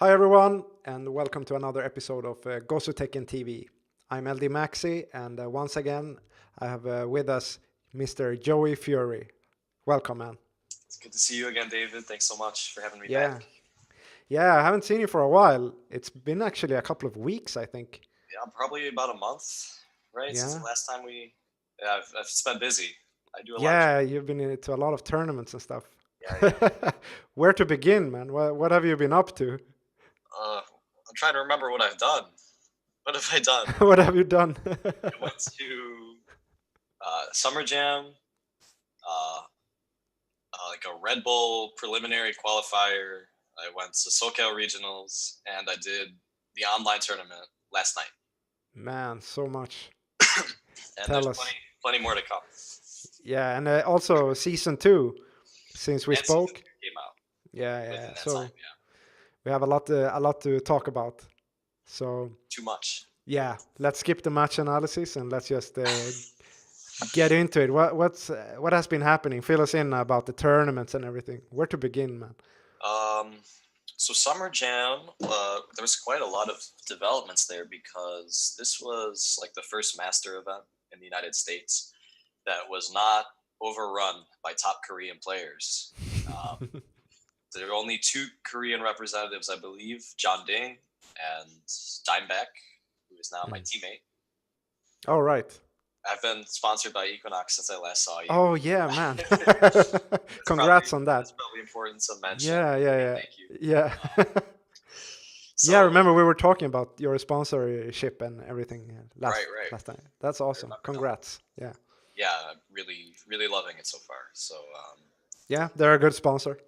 Hi everyone, and welcome to another episode of Gosu Tekken TV. I'm ldmaxi, and once again I have with us Mr. Joey Fury. Welcome, man. It's good to see you again, David. Thanks so much for having me Yeah, back. yeah, I haven't seen you for a while. It's been actually a couple of weeks, I think. Yeah, probably about a month, right? Since Yeah, the last time we. Yeah, I've just been busy. I do a lot of. yeah, you've been to a lot of tournaments and stuff. Yeah, yeah. Where to begin, man? What have you been up to? I'm trying to remember what I've done. What have I done? What have you done? I went to Summer Jam, uh, like a Red Bull preliminary qualifier. I went to SoCal Regionals, and I did the online tournament last night. Man, so much. And Tell there's us. plenty more to come. Yeah, and also season 2, since we And season spoke. 2 came out Yeah, within yeah. that So time. Yeah, we have a lot to talk about. So too much. yeah, let's skip the match analysis and let's just get into it. What has been happening? Fill us in about the tournaments and everything. Where to begin, man? Um, so Summer Jam, there was quite a lot of developments there because this was like the first master event in the United States that was not overrun by top Korean players. There were only 2 Korean representatives, I believe, John Ding and Dimebag, who is now my teammate. All right. I've been sponsored by EQNX since I last saw you. Oh yeah, man. Congrats on that. That's probably important to mention. Yeah, yeah, yeah. Thank you. Yeah. So, Yeah, remember we were talking about your sponsorship and everything right. last time. That's awesome. Congrats. Yeah. Yeah, really loving it so far. So, Yeah, they're a good sponsor.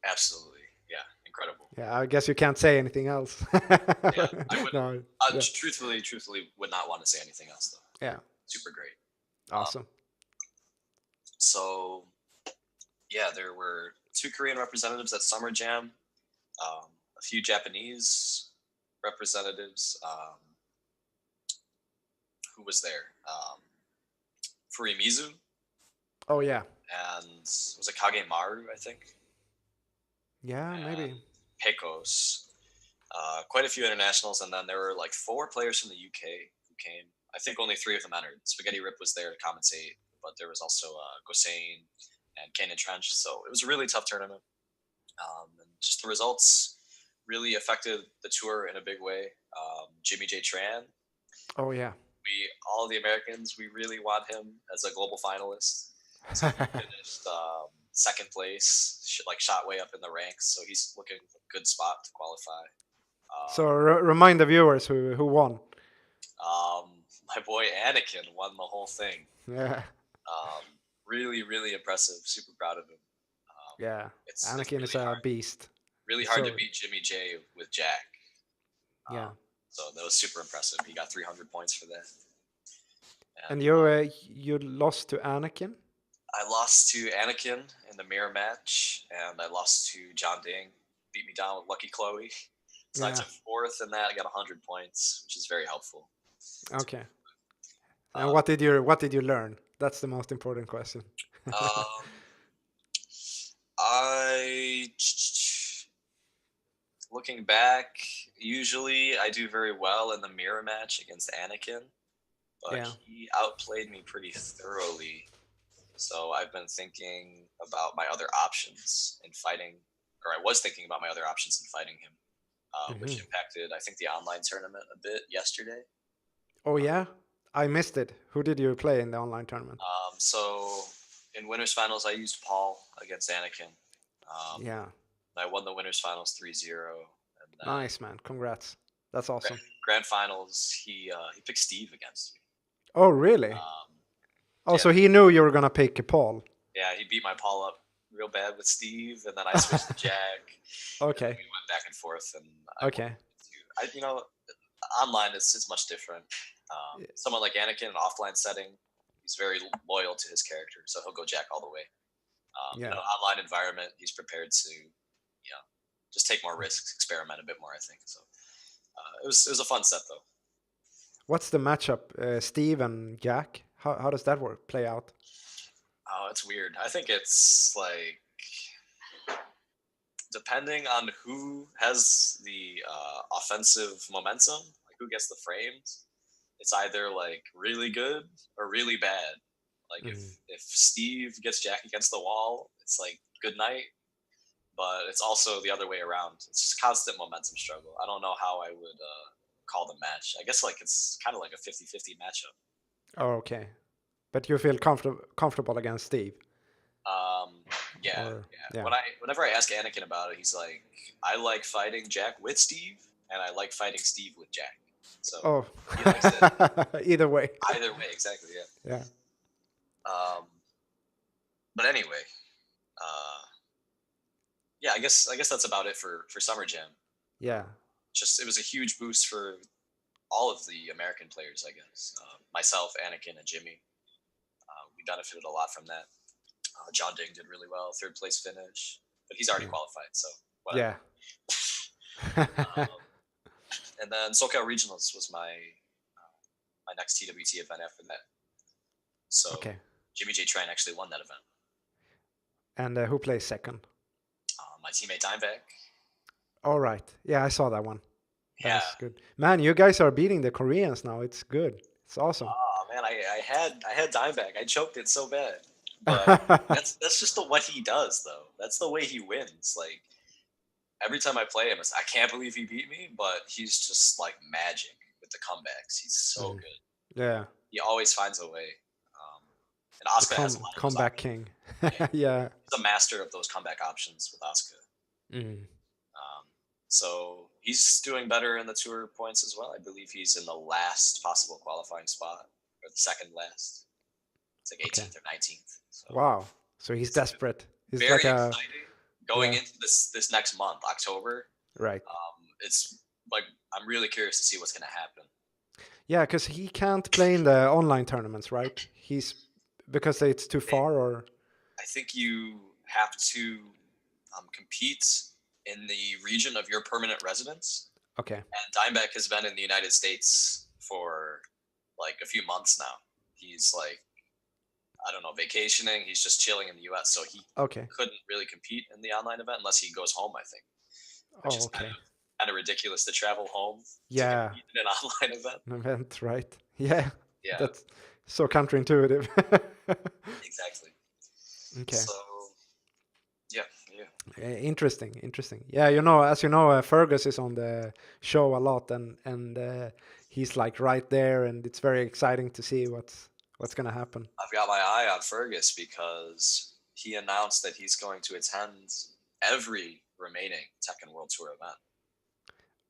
absolutely, yeah, incredible. Yeah, I guess you can't say anything else. Yeah, I would. No, yeah. Truthfully, would not want to say anything else though. Yeah, Super great. awesome. So, yeah, there were 2 Korean representatives at Summer Jam, a few Japanese representatives. Who was there? Furimizu Oh yeah, and was it Kagemaru, I think. yeah, And maybe. Pecos. Quite a few internationals, and then there were like 4 players from the UK who came. I think only 3 of them entered. Spaghetti Rip was there to compensate, but there was also Gosain and Kanan Trench. So it was a really tough tournament. And just the results really affected the tour in a big way. Jimmy J. Tran, Oh yeah. all the Americans, we really want him as a global finalist. So he finished second place, shot way up in the ranks. So he's looking a good spot to qualify. So remind the viewers who won. My boy Anakin won the whole thing. Yeah, Really impressive. Super proud of him. yeah. It's Anakin really is a hard, beast. really hard So to beat Jimmy J with Jack. yeah. So that was super impressive. He got 300 points for that. And you lost to Anakin. I lost to Anakin in the mirror match, and I lost to John Ding. Beat me down with Lucky Chloe. So I took 4th in that. I got 100 points, which is very helpful. Okay. And what did you learn? That's the most important question. Looking back, usually I do very well in the mirror match against Anakin, but he outplayed me pretty thoroughly. So I've been thinking about my other options in fighting, or I was thinking about my other options in fighting him, which impacted, I think, the online tournament a bit yesterday. Oh yeah, I missed it. Who did you play in the online tournament? So in winners finals, I used Paul against Anakin. Yeah. I won the winners finals 3-0. And Nice, man. Congrats. That's awesome. Grand finals, he picked Steve against me. Oh really? So he knew you were gonna pick Paul. Yeah, he beat my Paul up real bad with Steve, and then I switched to Jack. Okay. We went back and forth, and online it's much different. Someone like Anakin in an offline setting, he's very loyal to his character, so he'll go Jack all the way. Online environment, he's prepared to, just take more risks, experiment a bit more, I think. So it was a fun set though. What's the matchup? Steve and Jack? How does that play out? Oh, it's weird. I think it's like depending on who has the offensive momentum, like who gets the frames, it's either like really good or really bad. Like Mhm. if Steve gets Jack against the wall, it's like good night. But it's also the other way around. It's just constant momentum struggle. I don't know how I would call the match. I guess like it's kind of like a 50-50 matchup. Oh, okay. But you feel comfortable against Steve, Um, yeah, or yeah. yeah. Whenever I ask Anakin about it, he's like, I like fighting Jack with Steve, and I like fighting Steve with Jack. So Oh, he likes it either way. either way. Exactly. Yeah. Yeah. But anyway, uh, yeah. I guess that's about it for Summer Jam. Yeah. Just it was a huge boost for all of the American players. I guess myself, Anakin, and Jimmy. We benefited a lot from that. John Ding did really well, third place finish, but he's already Yeah. qualified, so whatever. Yeah. And then SoCal Regionals was my next TWT event after that. So Okay. Jimmy J Tran actually won that event. And who plays second? My teammate Dimebag. All right. Yeah, I saw that one. Yeah. That's good. Man, you guys are beating the Koreans now. It's good. It's awesome. Oh man, I had Dimebag. I choked it so bad. But that's just what he does though. That's the way he wins. Like every time I play him, it's, I can't believe he beat me, but he's just like magic with the comebacks. He's so good. Yeah. He always finds a way. And Asuka has a lot of those Comeback options. king. Yeah. He's a master of those comeback options with Asuka. Mm. So he's doing better in the tour points as well. I believe he's in the last possible qualifying spot, or the second last. It's like 18th or 19th. So Wow. So he's desperate. He's very like a exciting going into this next month, October. right. It's like I'm really curious to see what's going to happen. Yeah, because he can't play in the online tournaments, right? He's because it's too far, or I think you have to compete in the region of your permanent residence. okay. And Dimebag has been in the United States for like a few months now. He's like, I don't know, vacationing. He's just chilling in the U.S. So he Okay. couldn't really compete in the online event unless he goes home, I think. Which is okay. kind of ridiculous to travel home Yeah. to compete in an online event. An event, right? Yeah. Yeah. That's so counterintuitive. Exactly. Okay. So, yeah. Interesting. Yeah, as you know, Fergus is on the show a lot, and he's like right there, and it's very exciting to see what's gonna happen. I've got my eye on Fergus because he announced that he's going to attend every remaining Tekken World Tour event.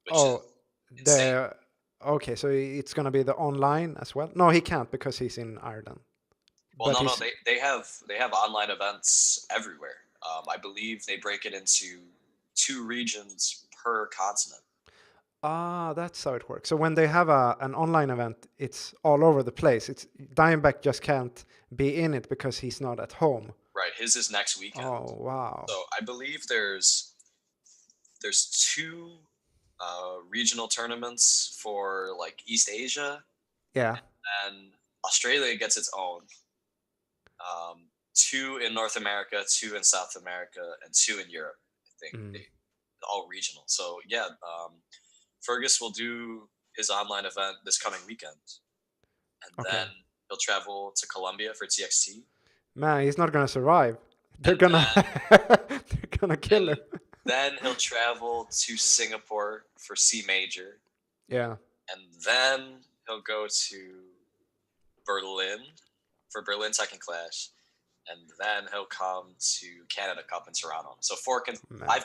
Which is insane. Okay, so it's gonna be the online as well. No, he can't because he's in Ireland. Well, But no, they have online events everywhere. I believe they break it into 2 regions per continent. That's how it works. So when they have an online event, it's all over the place. It's Diamondback just can't be in it because he's not at home. Right, his is next weekend. Oh wow! So I believe there's 2 regional tournaments for like East Asia. Yeah. And Australia gets its own. 2 in North America, 2 in South America, and 2 in Europe. I think all regional. So yeah, Fergus will do his online event this coming weekend, and then he'll travel to Colombia for TXT. Man, he's not gonna survive. They're gonna kill him. Then he'll travel to Singapore for C Major. Yeah. And then he'll go to Berlin for Berlin Tekken Clash. And then he'll come to Canada Cup in Toronto. So 5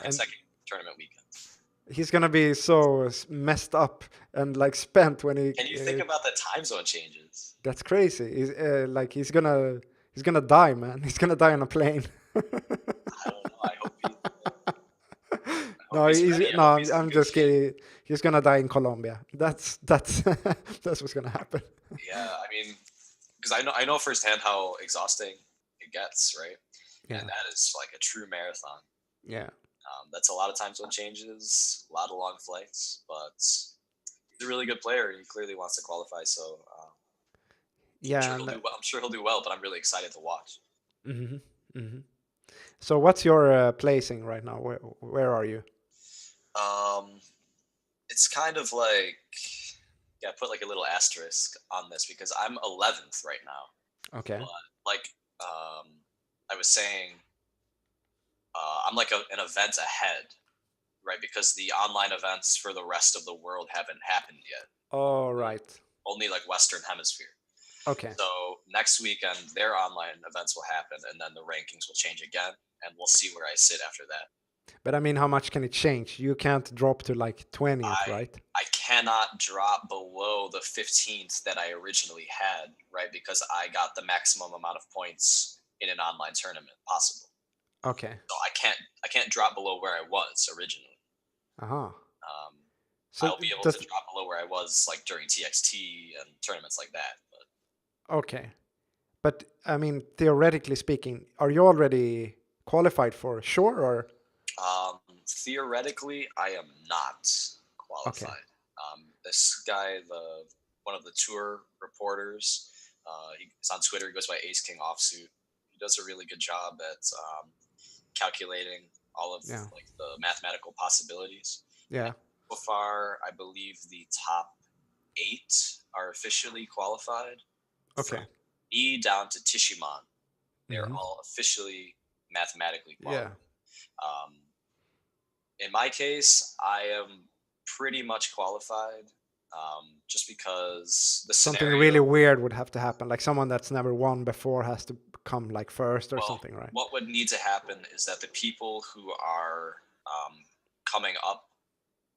consecutive tournament weekends. He's gonna be so messed up and like spent when he. Can you think about the time zone changes? That's crazy. He's gonna die, man. He's gonna die on a plane. I don't know. I hope he. I'm just kidding. He's gonna die in Colombia. That's that's what's gonna happen. Yeah, I mean, because I know firsthand how exhausting it gets, right? Yeah. And that is like a true marathon. Yeah. That's a lot of time zone changes, a lot of long flights, but he's a really good player. He clearly wants to qualify, so yeah, I'm sure he'll do well, but I'm really excited to watch. Mm-hmm, mm-hmm. So what's your placing right now? Where are you? Um, it's kind of like, yeah, put like a little asterisk on this because I'm 11th right now. Okay. But like I was saying, I'm like an event ahead, right? Because the online events for the rest of the world haven't happened yet. All Only, right. only like Western Hemisphere. Okay. So next weekend, their online events will happen, and then the rankings will change again, and we'll see where I sit after that. But I mean, how much can it change? You can't drop to like 20th, I right? I cannot drop below the 15th that I originally had, right? Because I got the maximum amount of points in an online tournament possible. Okay. So I can't drop below where I was originally. Uh-huh. Um, So I'll be able to does drop below where I was like during TXT and tournaments like that. okay. But I mean, theoretically speaking, are you already qualified for sure or Theoretically, I am not okay. qualified. This guy, the one of the tour reporters, he's on Twitter. He goes by Ace King Offsuit. He does a really good job at calculating all of Yeah. like the mathematical possibilities. Yeah. So far, I believe the top 8 are officially qualified. From Okay. me down to Tishiman, they're Hmm. all officially mathematically Yeah. qualified. Um, in my case, I am pretty much qualified, just because the Something scenario. really weird would have to happen. Like someone that's never won before has to come like first or Well, something, right? what would need to happen is that the people who are coming up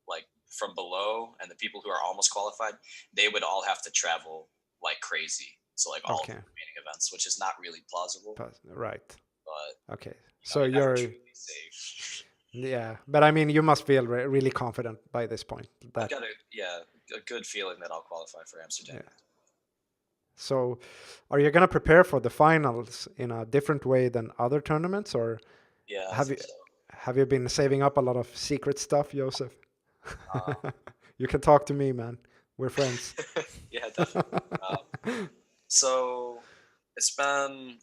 like from below and the people who are almost qualified, they would all have to travel like crazy. So like all of the Okay. remaining events, which is not really plausible, Right. but Okay. you know, So you're never you're truly safe. yeah, but I mean, you must feel really confident by this point I've that got a good feeling that I'll qualify for Amsterdam. yeah. So, are you gonna prepare for the finals in a different way than other tournaments, or Yeah, I have you think so. have you been saving up a lot of secret stuff, Joseph? Um, You can talk to me, man. We're friends. yeah, definitely. So it's been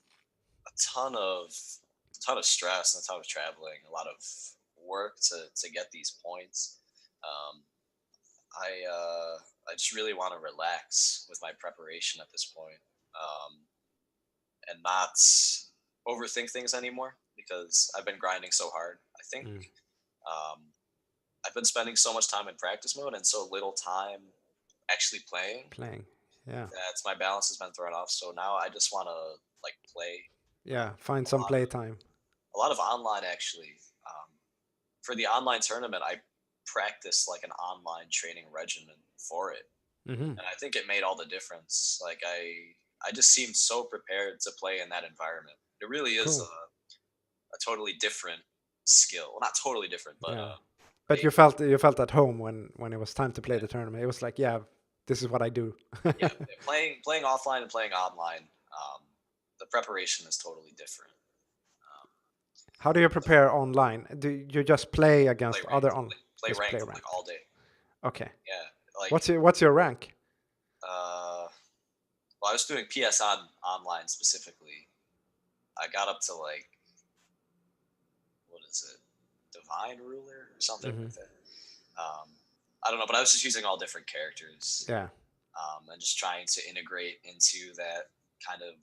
a ton of stress and a ton of traveling, a lot of work to get these points. Um, I just really want to relax with my preparation at this point, and not overthink things anymore because I've been grinding so hard. I think Mm, um, I've been spending so much time in practice mode and so little time actually playing playing. Yeah. that my balance has been thrown off. So now I just want to like play Yeah. Find a some lot of playtime. online actually. For the online tournament, I practiced like an online training regimen for it, Hmm. and I think it made all the difference. Like I just seemed so prepared to play in that environment. It really is Cool. a totally different skill. Well, not totally different, but Yeah. But a you felt at home when it was time to play yeah, the tournament. It was like, yeah, this is what I do. yeah, playing offline and playing online. The preparation is totally different. Um, How do you so prepare online? Do you just play play against other ranked, on? play Just play ranked like ranked. all day. Okay. Yeah, like What's your rank? uh, well, I was doing PS online specifically. I got up to like, what is it, Divine Ruler or something Hmm. like that. Um, I don't know, but I was just using all different characters, Yeah. and just trying to integrate into that kind of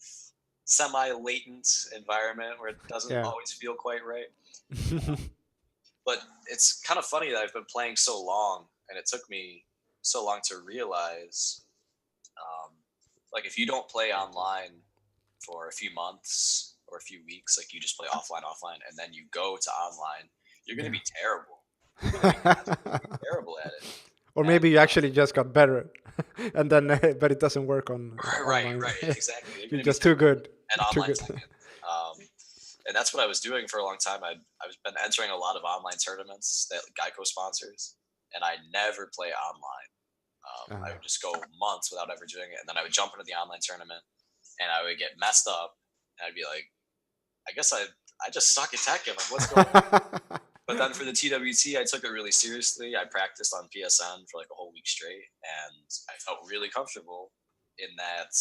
semi-latent environment where it doesn't Yeah. always feel quite right. But it's kind of funny that I've been playing so long, and it took me so long to realize, um, like if you don't play online for a few months or a few weeks, like you just play offline, and then you go to online, you're going to Yeah. be terrible. You're going to be absolutely terrible at it. Or And maybe you actually just got better, and then but it doesn't work on online. right, exactly. You're You're going to be just too terrible good. at Too online good. Tekken. And that's what I was doing for a long time. I've been entering a lot of online tournaments that Geico sponsors, and I never play online. I Uh, would just go months without ever doing it, and then I would jump into the online tournament, and I would get messed up, and I'd be like, I guess I just suck at Tekken. Like, what's going on? But then for the TWT, I took it really seriously. I practiced on PSN for like a whole week straight, and I felt really comfortable in that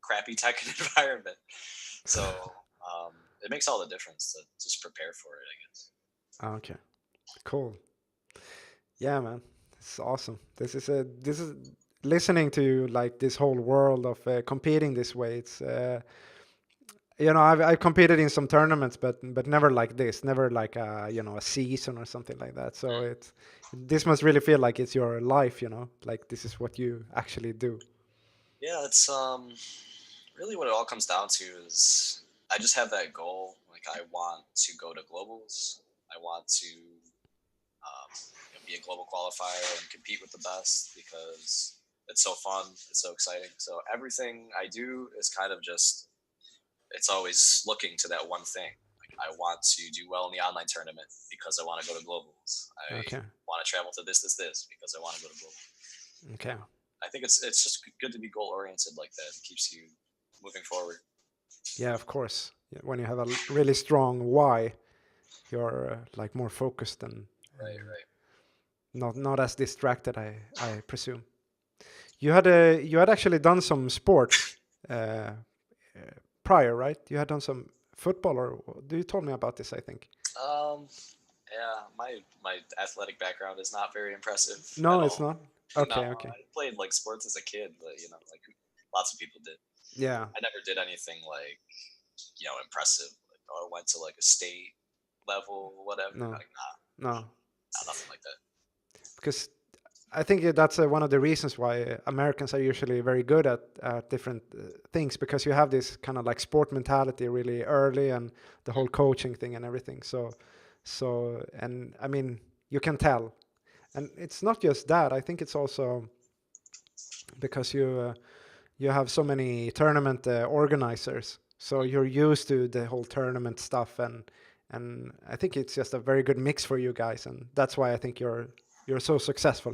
crappy Tekken environment. So it makes all the difference to just prepare for it, I guess. Okay, cool. Yeah, man, it's awesome. This is listening to you, like this whole world of competing this way. It's I've competed in some tournaments, but never like this, never like a season or something like that. So this must really feel like it's your life, like this is what you actually do. Yeah, it's really what it all comes down to is I just have that goal. Like I want to go to globals. I want to be a global qualifier and compete with the best because it's so fun. It's so exciting. So everything I do is kind of just it's always looking to that one thing. Like I want to do well in the online tournament because I want to go to globals. I Okay. want to travel to this because I want to go to global. Okay. I think it's just good to be goal oriented like that. It keeps you moving forward. Yeah, of course. Yeah, when you have a really strong why, you're like more focused and Right. not as distracted. I presume. You had actually done some sports prior, right? You had done some football, or you told me about this, I think. Um, yeah, my athletic background is not very impressive at No, it's all. not. No, Okay, okay. I played like sports as a kid, but like lots of people did. Yeah. I never did anything like impressive. Like I went to like a state level, whatever. No, Like no. nothing like that. Because I think that's one of the reasons why Americans are usually very good at different things, because you have this kind of like sport mentality really early, and the whole coaching thing and everything. And I mean, you can tell. And it's not just that. I think it's also because you have so many tournament organizers, so you're used to the whole tournament stuff, and I think it's just a very good mix for you guys, and that's why I think you're so successful.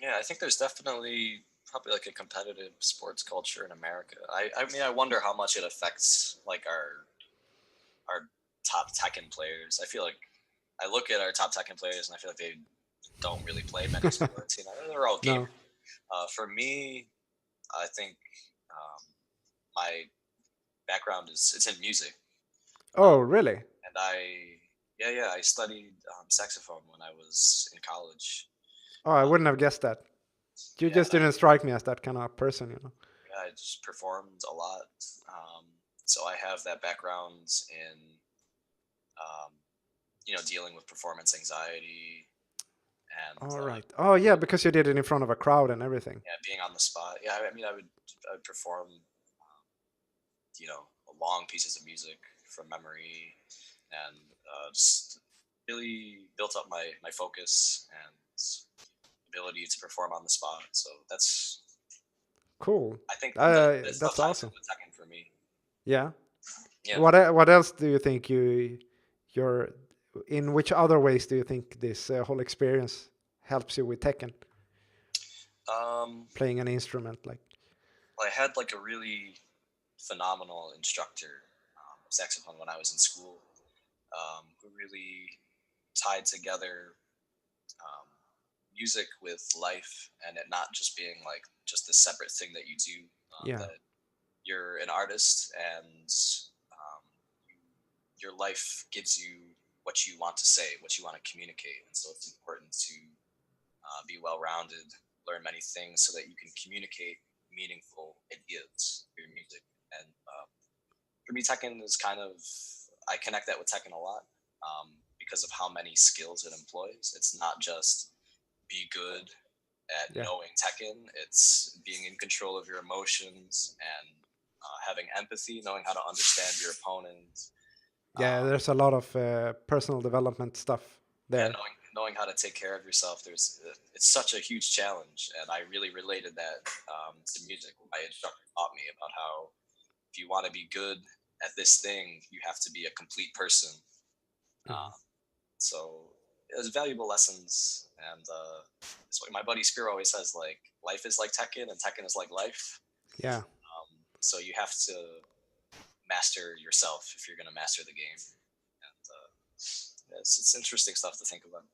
Yeah, I think there's definitely probably like a competitive sports culture in America. I mean, I wonder how much it affects like our top Tekken players. I feel like I look at our top Tekken players and I feel like they don't really play many sports. They're all gamers. No. For me, I think my background is it's in music. Oh, really? And I studied saxophone when I was in college. Oh, I wouldn't have guessed that. You Yeah, just didn't strike me as that kind of person. I just performed a lot. Um, so I have that background in, um, dealing with performance anxiety and All right. Oh, yeah, because you did it in front of a crowd and everything. yeah, being on the spot. Yeah, I mean, I would perform, long pieces of music from memory, and just really built up my focus and ability to perform on the spot. So that's Cool. I think that stuff That's ties in awesome. with Tekken for me. Yeah. Yeah. What else do you think you're in which other ways do you think this whole experience helps you with Tekken, Um, playing an instrument like? I had like a really phenomenal instructor of saxophone when I was in school, who really tied together um, music with life, and it not just being like just a separate thing that you do. Yeah. That you're an artist, and um, you, your life gives you what you want to say, what you want to communicate, and so it's important to be well-rounded, learn many things, so that you can communicate meaningful ideas through your music. And for me, Tekken is kind of I connect that with Tekken a lot because of how many skills it employs. It's not just be good at Yeah. knowing Tekken. It's being in control of your emotions and having empathy, knowing how to understand your opponent. Yeah, there's a lot of personal development stuff Yeah, there. knowing how to take care of yourself. It's such a huge challenge, and I really related that to music. My instructor taught me about how if you want to be good at this thing, you have to be a complete person. So it was valuable lessons, and it's what my buddy Spear always says: like life is like Tekken, and Tekken is like life. Yeah. So you have to master yourself if you're going to master the game. And it's interesting stuff to think about.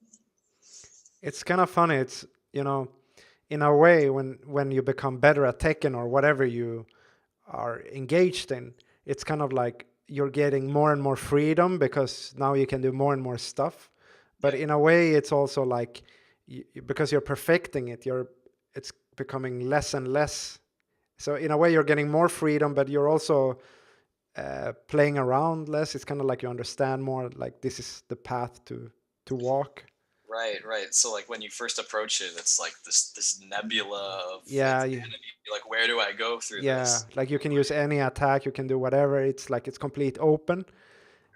It's kind of funny. It's, in a way, when you become better at Tekken or whatever you are engaged in, it's kind of like you're getting more and more freedom because now you can do more and more stuff. But Yeah. in a way, it's also like because you're perfecting it, it's becoming less and less. So in a way, you're getting more freedom, but you're also playing around less. It's kind of like you understand more. Like this is the path to walk. Right, right. So like when you first approach it, it's like this nebula of Yeah, insanity. You're like, where do I go through yeah. this? Like you can use any attack. You can do whatever. It's like it's complete open.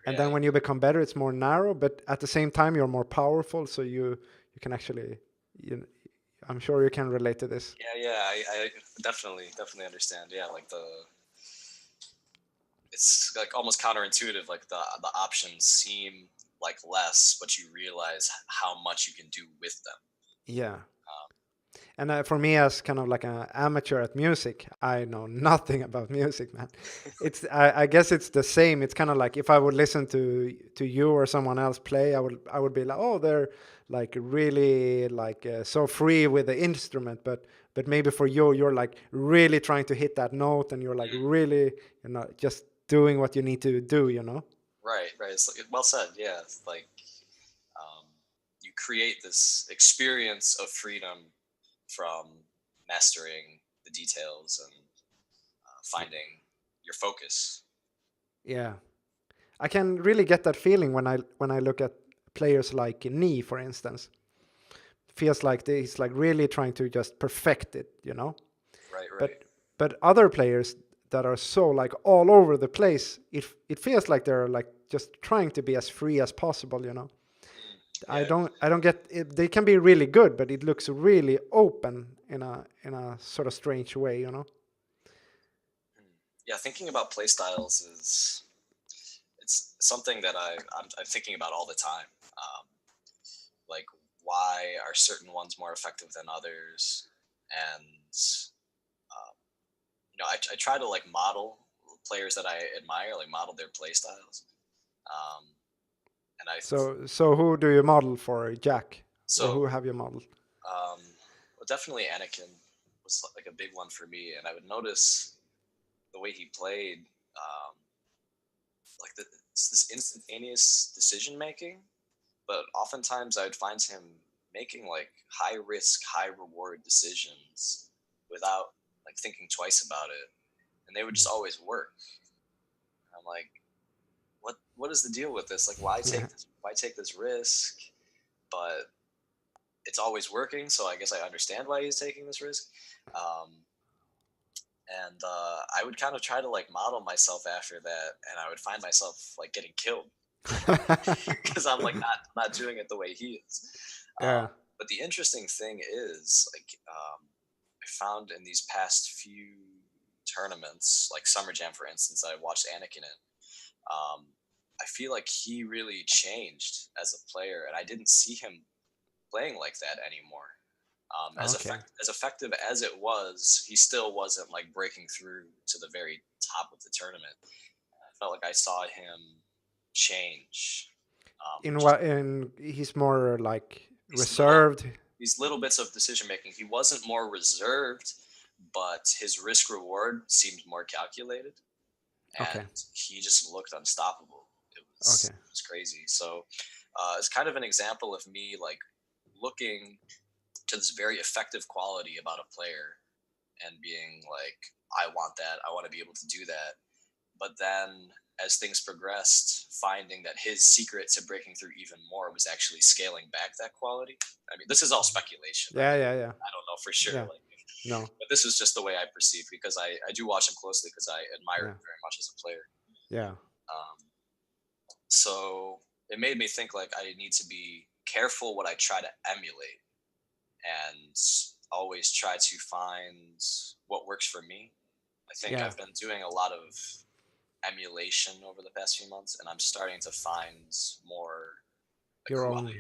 And then Yeah, when you become better, it's more narrow. But at the same time, you're more powerful. So you can actually, you, I'm sure you can relate to this. yeah. I definitely understand. Yeah, like it's like almost counterintuitive. Like the options seem like less, but you realize how much you can do with them. Yeah. Um, And for me, as kind of like an amateur at music, I know nothing about music, man. I guess it's the same. It's kind of like if I would listen to you or someone else play, I would be like, oh, they're like really like so free with the instrument, but maybe for you, you're like really trying to hit that note, and you're like really, just doing what you need to do, right, right. It's like, well said. Yeah, it's like um, you create this experience of freedom from mastering the details and finding your focus. Yeah. I can really get that feeling when I look at players like Knee, for instance. Feels like he's like really trying to just perfect it. Right, right. But other players that are so like all over the place, it feels like they're like just trying to be as free as possible. I Yeah. don't get it. They can be really good, but it looks really open in a sort of strange way. Yeah, thinking about playstyles is it's something that I'm thinking about all the time. Like, why are certain ones more effective than others? And um, I try to like model players that I admire, like model their playstyles. Um, and I So who do you model for, Jack? Or so who have you modeled? well, definitely Anakin was like a big one for me, and I would notice the way he played, like this instantaneous decision making. But oftentimes I would find him making like high risk, high reward decisions without like thinking twice about it, and they would just always work. And I'm like, what is the deal with this? Like, why take this risk? But it's always working, so I guess I understand why he's taking this risk. Um, and I would kind of try to like model myself after that, and I would find myself like getting killed because I'm like not doing it the way he is. Yeah. But the interesting thing is like I found in these past few tournaments, like Summer Jam, for instance, I watched Anakin in. I feel like he really changed as a player, and I didn't see him playing like that anymore. Okay. As effective as it was, he still wasn't like breaking through to the very top of the tournament. I felt like I saw him change. In Just what? In he's more like these little reserved. these little bits of decision making. He wasn't more reserved, but his risk reward seemed more calculated, Okay. and he just looked unstoppable. Okay. It was crazy. So it's kind of an example of me like looking to this very effective quality about a player and being like, I want that. I want to be able to do that. But then as things progressed, finding that his secret to breaking through even more was actually scaling back that quality. I mean, this is all speculation, Yeah. right? Yeah. Yeah. I don't know for sure. Yeah. Like, No. but this is just the way I perceive because I do watch him closely because I admire Yeah. him very much as a player. Yeah. Um, so it made me think like I need to be careful what I try to emulate and always try to find what works for me. I think Yeah. I've been doing a lot of emulation over the past few months, and I'm starting to find more like Your who own. I am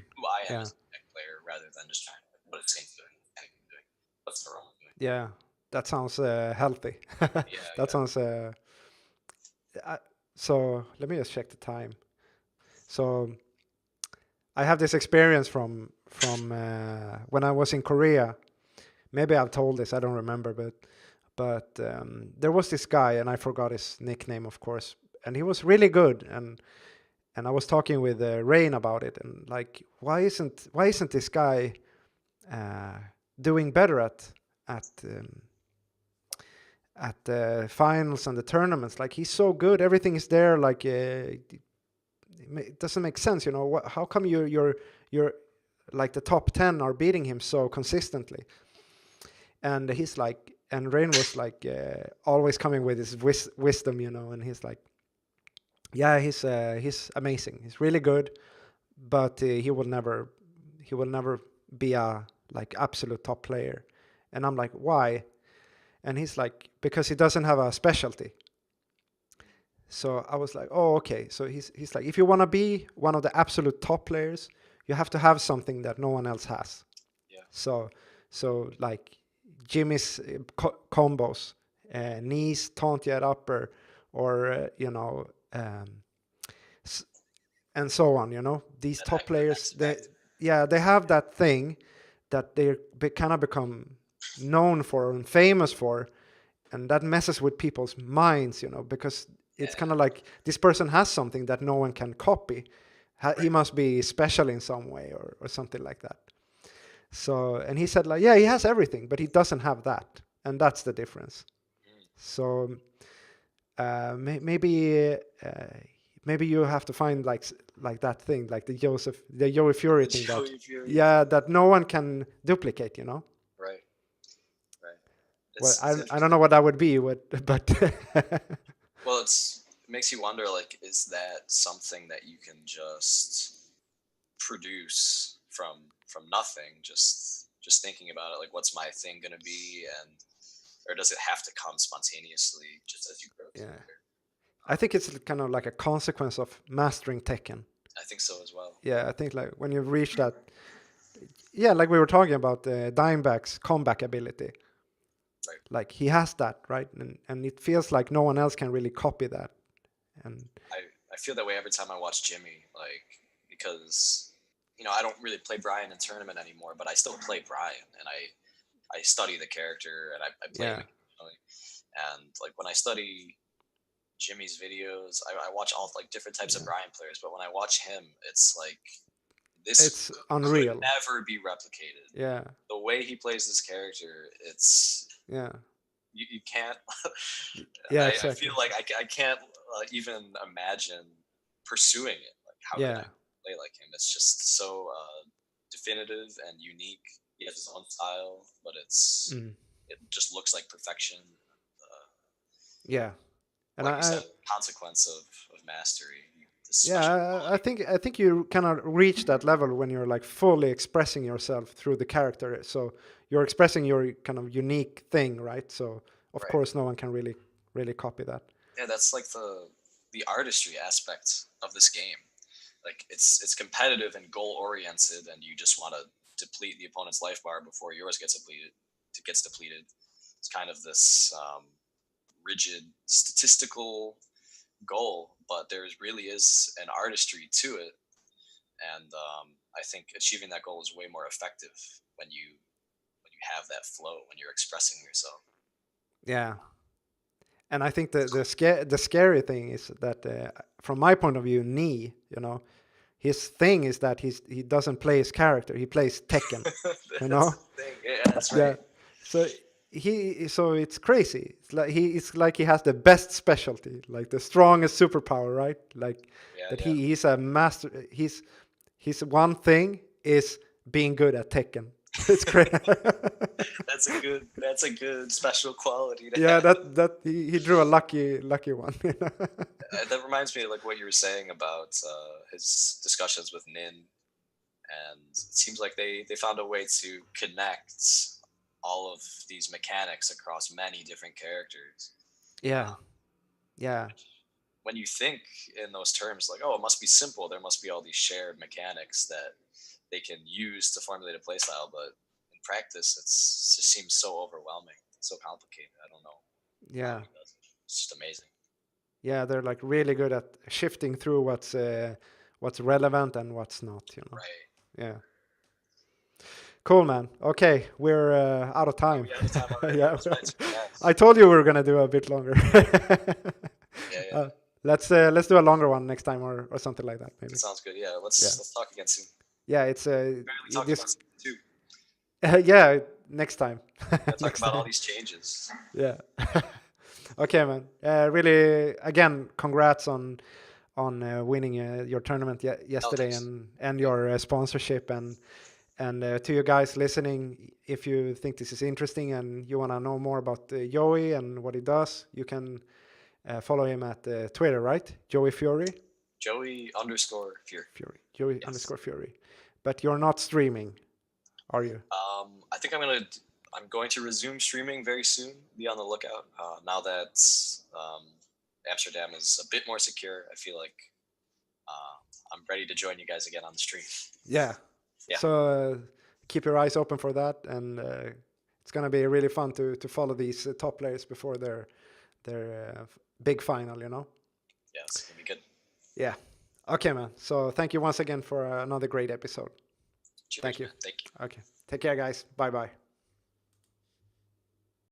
Yeah. as a tech player rather than just trying to put a team doing anything doing. What's the wrong doing? Yeah. That sounds healthy. Yeah, That yeah. sounds. So let me just check the time. So I have this experience from when I was in Korea. Maybe I've told this. I don't remember, but there was this guy, and I forgot his nickname, of course. he was really good. And I was talking with Rain about it, and like, why isn't this guy doing better at the finals and the tournaments? Like, he's so good, everything is there. Like, it doesn't make sense, you know. How come you're like the top 10 are beating him so consistently? And he's like, and Rain was like always coming with his wisdom, you know, and he's like, yeah, he's amazing, he's really good, but he will never be a like absolute top player. And I'm like, why? And he's like, because he doesn't have a specialty. So I was like, oh, okay. So he's like, if you want to be one of the absolute top players, you have to have something that no one else has. Yeah. So like Jimmy's combos, knees, taunt yet upper, or you know, and so on. You know, these And top players, they have that thing that they kind of become known for and famous for, and that messes with people's minds, you know, because it's kind of like this person has something that no one can copy. He must be special in some way, or something like that. So, and he said like, yeah, he has everything, but he doesn't have that, and that's the difference. So maybe you have to find like that thing, like the Joey Fury thing, that no one can duplicate, you know. Right. Well, I don't know what that would be, but well, it makes you wonder, like, is that something that you can just produce from nothing, just thinking about it, like, what's my thing gonna be, or does it have to come spontaneously just as you grow? Yeah, I think it's kind of like a consequence of mastering Tekken. I think so as well. Yeah, I think like when you reach that, yeah, like we were talking about Dimebag's comeback ability. Right. Like he has that, right? And it feels like no one else can really copy that. And I feel that way every time I watch Jimmy, like, because, you know, I don't really play Brian in tournament anymore, but I still play Brian, and I study the character, and I play him occasionally. And like when I study Jimmy's videos, I watch all like different types of Brian players, but when I watch him, it's like it's unreal. Could never be replicated. Yeah. The way he plays this character, it's you can't. Yeah, exactly. I feel like I can't even imagine pursuing it. Like, how can I play like him? It's just so definitive and unique. He has his own style, but it just looks like perfection. And like you said, consequence of mastery. I think you kind of reach that level when you're like fully expressing yourself through the character. So you're expressing your kind of unique thing, right? So of course no one can really copy that. Yeah, that's like the artistry aspect of this game. Like it's competitive and goal oriented, and you just want to deplete the opponent's life bar before yours gets depleted. It's kind of this rigid statistical goal, but there really is an artistry to it, and I think achieving that goal is way more effective when you have that flow, when you're expressing yourself. Yeah, and I think the scary thing is that from my point of view, Knee, you know, his thing is that he doesn't play his character, he plays Tekken. You know. Yeah, that's right. Yeah. So it's crazy. It's like he has the best specialty, like the strongest superpower, right? Like he's a master. His one thing is being good at Tekken. It's great. That's a good special quality. That he drew a lucky one. That reminds me of like what you were saying about his discussions with Nin, and it seems like they found a way to connect all of these mechanics across many different characters. Yeah. When you think in those terms, like, oh, it must be simple, there must be all these shared mechanics that they can use to formulate a playstyle, but in practice, it just seems so overwhelming, so complicated. I don't know. Yeah. It's just amazing. Yeah, they're like really good at shifting through what's relevant and what's not, you know. Right. Yeah. Cool, man. Okay, we're out of time. Yeah. I told you we were gonna do a bit longer. Yeah. let's do a longer one next time or something like that maybe. That sounds good. Yeah, Yeah. let's talk again soon. Yeah, it's Barely talked this. about season 2. Yeah, next time. Talk Next about all time. these changes. Yeah. Okay, man. Really, again, congrats on winning your tournament yesterday thanks. and your sponsorship and to you guys listening, if you think this is interesting and you want to know more about Joey and what he does, you can follow him at Twitter, right? Joey Fury. Joey_Fury. Fury. Joey Yes. underscore Fury. But you're not streaming, are you? I think I'm going to resume streaming very soon. Be on the lookout. Now that Amsterdam is a bit more secure, I feel like I'm ready to join you guys again on the stream. Yeah. Yeah. So keep your eyes open for that, and it's gonna be really fun to follow these top players before their big final. You know. Yeah, it's gonna be good. Yeah. Okay, man. So thank you once again for another great episode. Cheers, Thank you. man. Thank you. Okay. Take care, guys. Bye bye.